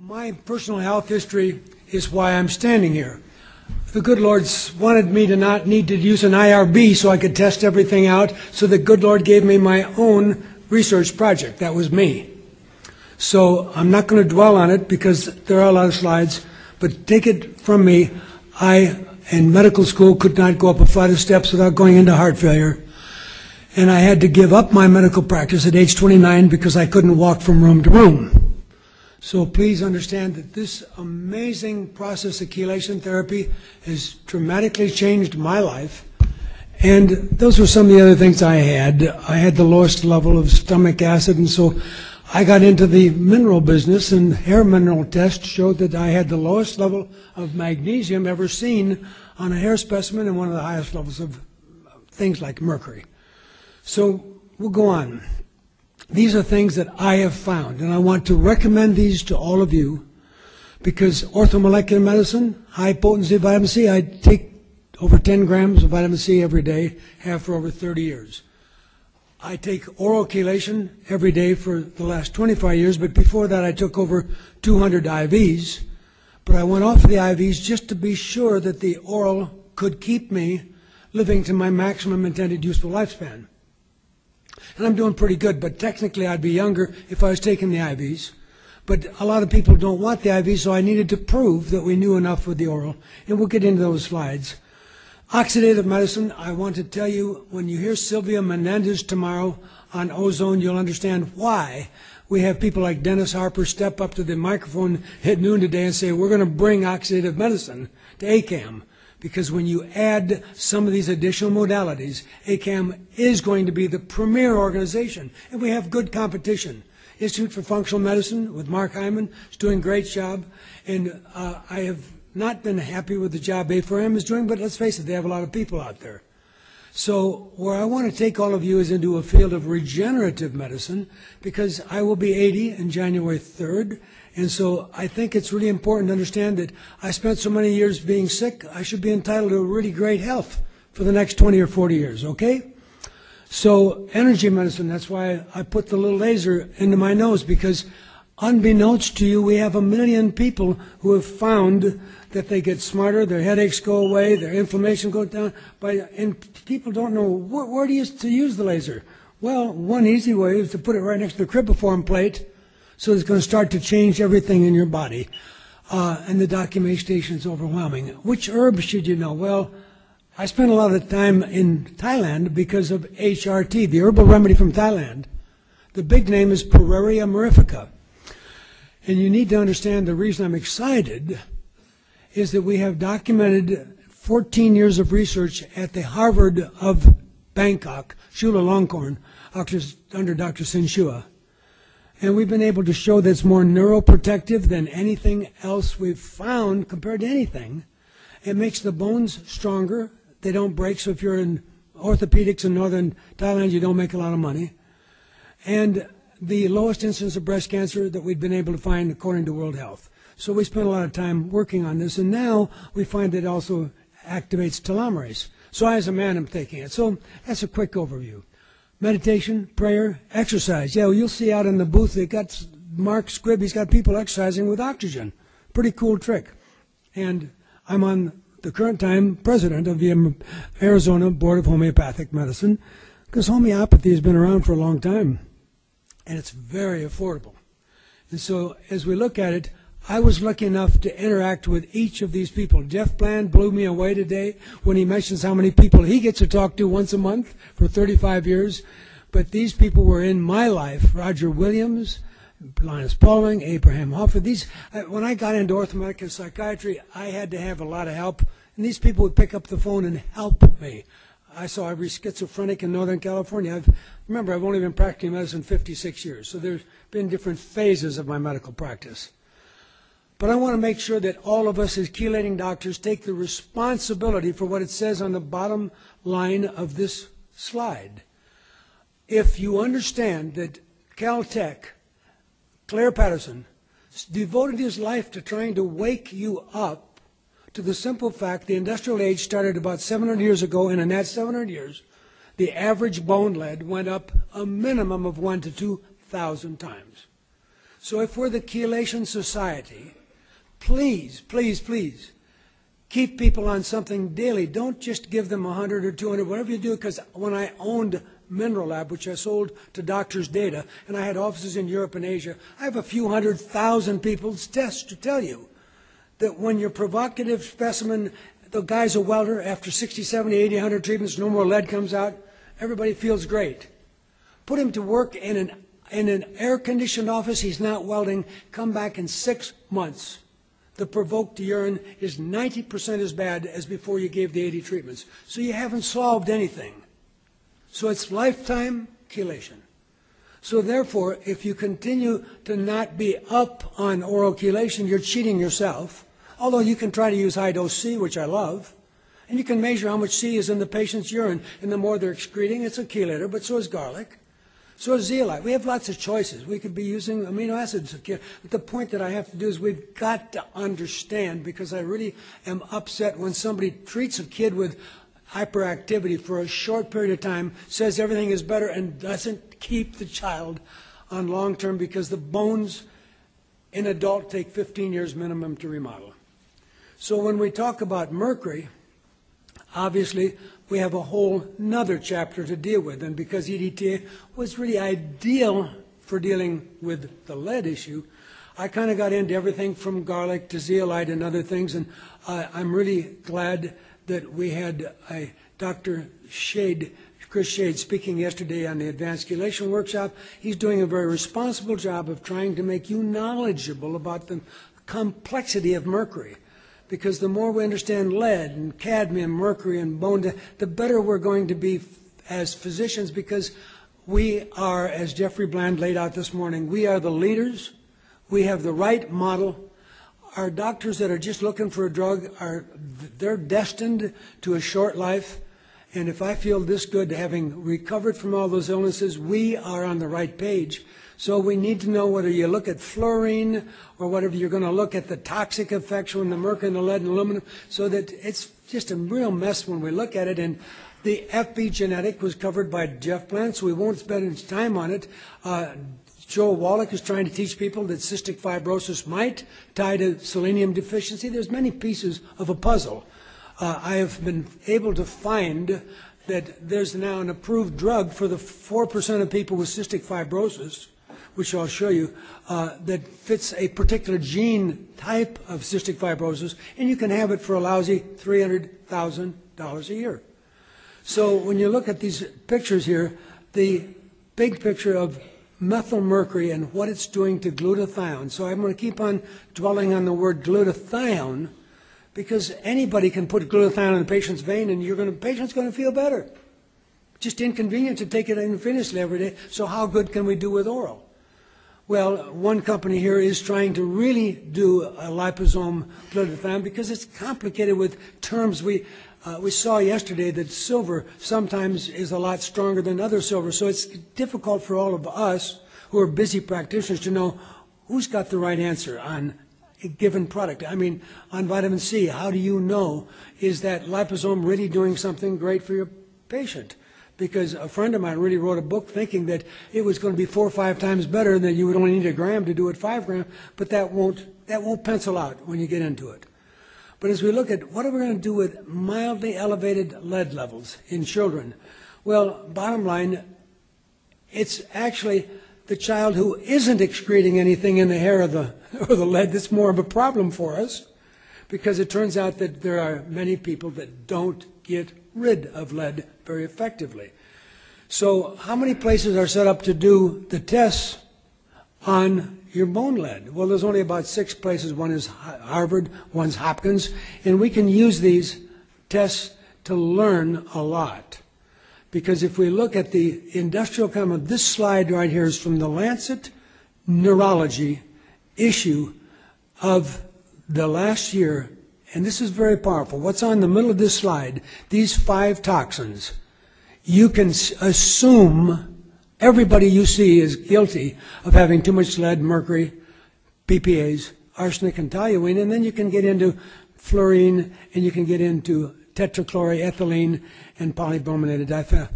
My personal health history is why I'm standing here. The good Lord's wanted me to not need to use an IRB so I could test everything out, so the good Lord gave me my own research project. That was me. So I'm not going to dwell on it because there are a lot of slides, but take it from me, I, in medical school, could not go up a flight of steps without going into heart failure. And I had to give up my medical practice at age 29 because I couldn't walk from room to room. So please understand that this amazing process of chelation therapy has dramatically changed my life. And those were some of the other things I had. I had the lowest level of stomach acid, and so I got into the mineral business, and hair mineral test showed that I had the lowest level of magnesium ever seen on a hair specimen and one of the highest levels of things like mercury. So we'll go on. These are things that I have found, and I want to recommend these to all of you because orthomolecular medicine, high potency vitamin C, I take over 10 grams of vitamin C every day, have for over 30 years. I take oral chelation every day for the last 25 years, but before that I took over 200 IVs, but I went off the IVs just to be sure that the oral could keep me living to my maximum intended useful lifespan. And I'm doing pretty good, but technically I'd be younger if I was taking the IVs. But a lot of people don't want the IVs, so I needed to prove that we knew enough with the oral. And we'll get into those slides. Oxidative medicine, I want to tell you, when you hear Sylvia Menendez tomorrow on ozone, you'll understand why we have people like Dennis Harper step up to the microphone at noon today and say, we're going to bring oxidative medicine to ACAM. Because when you add some of these additional modalities, ACAM is going to be the premier organization. And we have good competition. Institute for Functional Medicine with Mark Hyman is doing a great job. And I have not been happy with the job A4M is doing, but let's face it, they have a lot of people out there. So where I want to take all of you is into a field of regenerative medicine, because I will be 80 on January 3rd. And so I think it's really important to understand that I spent so many years being sick, I should be entitled to really great health for the next 20 or 40 years, okay? So energy medicine, that's why I put the little laser into my nose, because unbeknownst to you, we have 1 million people who have found that they get smarter, their headaches go away, their inflammation goes down, and people don't know where to use the laser. Well, one easy way is to put it right next to the cribriform plate, so it's going to start to change everything in your body. And the documentation is overwhelming. Which herbs should you know? Well, I spent a lot of time in Thailand because of HRT, the herbal remedy from Thailand. The big name is Pueraria mirifica. And you need to understand the reason I'm excited is that we have documented 14 years of research at the Harvard of Bangkok, Chulalongkorn, under Dr. Sinshua. And we've been able to show that it's more neuroprotective than anything else we've found compared to anything. It makes the bones stronger. They don't break, so if you're in orthopedics in northern Thailand, you don't make a lot of money. And the lowest incidence of breast cancer that we've been able to find according to World Health. So we spent a lot of time working on this, and now we find that it also activates telomerase. So I, as a man, am taking it. So that's a quick overview. Meditation, prayer, exercise. Yeah, well, you'll see out in the booth, they got Mark Squibb, he's got people exercising with oxygen. Pretty cool trick. And I'm on the current time president of the Arizona Board of Homeopathic Medicine, because homeopathy has been around for a long time, and it's very affordable. And so as we look at it, I was lucky enough to interact with each of these people. Jeff Bland blew me away today when he mentions how many people he gets to talk to once a month for 35 years. But these people were in my life. Roger Williams, Linus Pauling, Abraham Hoffa. When I got into orthomedic and psychiatry, I had to have a lot of help. And these people would pick up the phone and help me. I saw every schizophrenic in Northern California. Remember, I've only been practicing medicine 56 years. So there's been different phases of my medical practice. But I want to make sure that all of us as chelating doctors take the responsibility for what it says on the bottom line of this slide. If you understand that Caltech, Claire Patterson, devoted his life to trying to wake you up to the simple fact the industrial age started about 700 years ago, and in that 700 years, the average bone lead went up a minimum of 1,000 to 2,000 times. So if we're the Chelation Society, please, please, please, keep people on something daily. Don't just give them 100 or 200, whatever you do, because when I owned Mineral Lab, which I sold to Doctors Data, and I had offices in Europe and Asia, I have a few 100,000 people's tests to tell you that when your provocative specimen, the guy's a welder, after 60, 70, 80, 100 treatments, no more lead comes out, everybody feels great. Put him to work in an air-conditioned office, he's not welding, come back in 6 months. The provoked urine is 90% as bad as before you gave the 80 treatments. So you haven't solved anything. So it's lifetime chelation. So therefore, if you continue to not be up on oral chelation, you're cheating yourself. Although you can try to use high-dose C, which I love, and you can measure how much C is in the patient's urine, and the more they're excreting, it's a chelator, but so is garlic. So is zeolite. We have lots of choices. We could be using amino acids. But the point that I have to do is we've got to understand, because I really am upset when somebody treats a kid with hyperactivity for a short period of time, says everything is better, and doesn't keep the child on long term, because the bones in adult take 15 years minimum to remodel. So when we talk about mercury, obviously we have a whole nother chapter to deal with, and because EDTA was really ideal for dealing with the lead issue, I kind of got into everything from garlic to zeolite and other things, and I'm really glad that we had Dr. Chris Shade speaking yesterday on the Advanced Chelation Workshop. He's doing a very responsible job of trying to make you knowledgeable about the complexity of mercury. Because the more we understand lead and cadmium, mercury, and bone, the better we're going to be as physicians, because we are, as Jeffrey Bland laid out this morning, we are the leaders. We have the right model. Our doctors that are just looking for a drug, they're destined to a short life. And if I feel this good, having recovered from all those illnesses, we are on the right page. So we need to know whether you look at fluorine or whatever, you're going to look at the toxic effects from the mercury and the lead and aluminum, so that it's just a real mess when we look at it. And the epigenetic was covered by Jeff Bland, so we won't spend any time on it. Joe Wallach is trying to teach people that cystic fibrosis might tie to selenium deficiency. There's many pieces of a puzzle. I have been able to find that there's now an approved drug for the 4% of people with cystic fibrosis, which I'll show you, that fits a particular gene type of cystic fibrosis, and you can have it for a lousy $300,000 a year. So when you look at these pictures here, the big picture of methylmercury and what it's doing to glutathione. So I'm going to keep on dwelling on the word glutathione, because anybody can put glutathione in the patient's vein, and the patient's going to feel better. Just inconvenient to take it intravenously every day. So how good can we do with oral? Well, one company here is trying to really do a liposome glutathione, because it's complicated with terms. We saw yesterday that silver sometimes is a lot stronger than other silver, so it's difficult for all of us who are busy practitioners to know who's got the right answer on a given product. I mean, on vitamin C, how do you know, is that liposome really doing something great for your patient? Because a friend of mine really wrote a book thinking that it was going to be 4 or 5 times better, and that you would only need a gram to do it 5 grams, but that won't pencil out when you get into it. But as we look at what are we going to do with mildly elevated lead levels in children, well, bottom line, it's actually the child who isn't excreting anything in the hair or the lead that's more of a problem for us, because it turns out that there are many people that don't get rid of lead very effectively. So how many places are set up to do the tests on your bone lead? Well, there's only about 6 places. One is Harvard, one's Hopkins, and we can use these tests to learn a lot. Because if we look at the industrial comment, this slide right here is from the Lancet Neurology issue of the last year, and this is very powerful. What's on the middle of this slide, these 5 toxins, you can assume everybody you see is guilty of having too much lead, mercury, PPAs, arsenic, and toluene, and then you can get into fluorine, and you can get into tetrachloroethylene and polybrominated diphenyl.